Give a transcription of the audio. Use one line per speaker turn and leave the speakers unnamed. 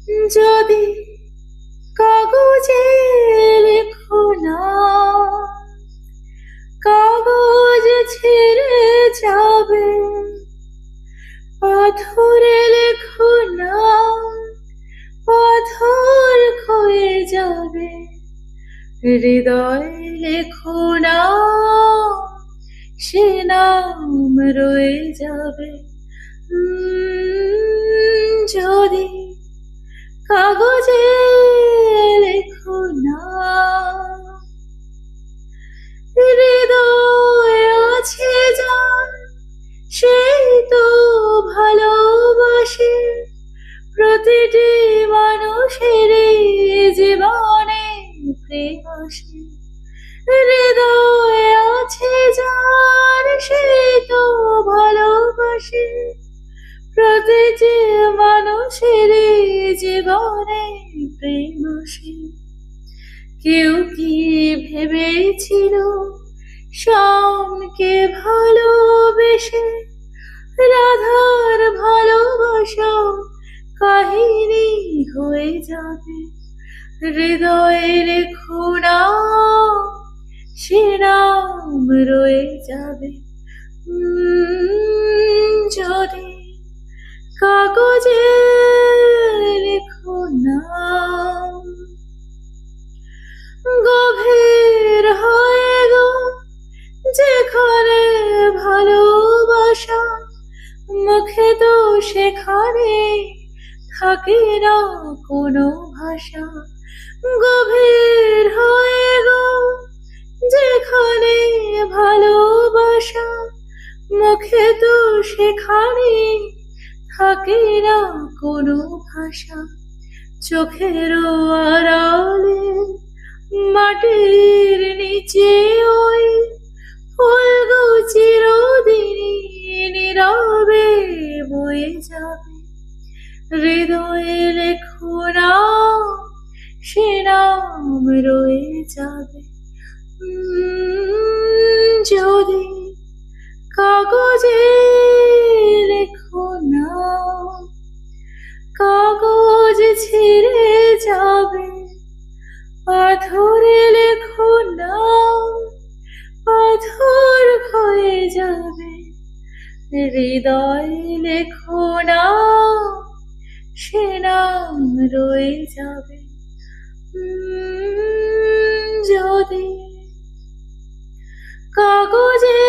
যদি কাগজে লেখো না, কাগজ ছিঁড়ে যাবে। পাথরে লেখো না, পাথর ক্ষয়ে যাবে। হৃদয়ে লেখো না, সে নাম রয়ে যাবে। যদি কাগজে লেখো না। হৃদয় আছে যার, সেই তো ভালোবাসে। প্রতিটি মানুষের জীবনে প্রেম আসে। হৃদয় আছে যার, সেই তো ভালোবাসে। প্রতিটি মানুষের জীবনে প্রেম আসে। কেউ কি ভেবেছিল শ্যামকে ভালোবেসে রাধার ভালোবাসা কাহিনী হয়ে যাবে। হৃদয়ে লেখো না, সে নাম রয়ে যাবে। যদি কাগজে লেখো না। গভীর হয়ে গো যেখানে ভালোবাসা, মুখে তো সেখানে থাকে না কোনো ভাষা। গভীর হয়ে গো যেখানে ভালোবাসা, মুখে তো সেখানে থাকে না কোনো ভাষা। চোখের আড়ালে মাটির নিচে ওই ফুলগো চিরদিনই নীরবে বয়ে যাবে। হৃদয়ে লেখো না, সে নাম রয়ে যাবে। যদি কাগজে লেখো না, কাগজ ছিঁড়ে যাবে। পাথরে লেখো না, পাথর ক্ষয়ে যাবে। হৃদয়ে লেখো না, সে নাম রয়ে যাবে। যদি কাগজে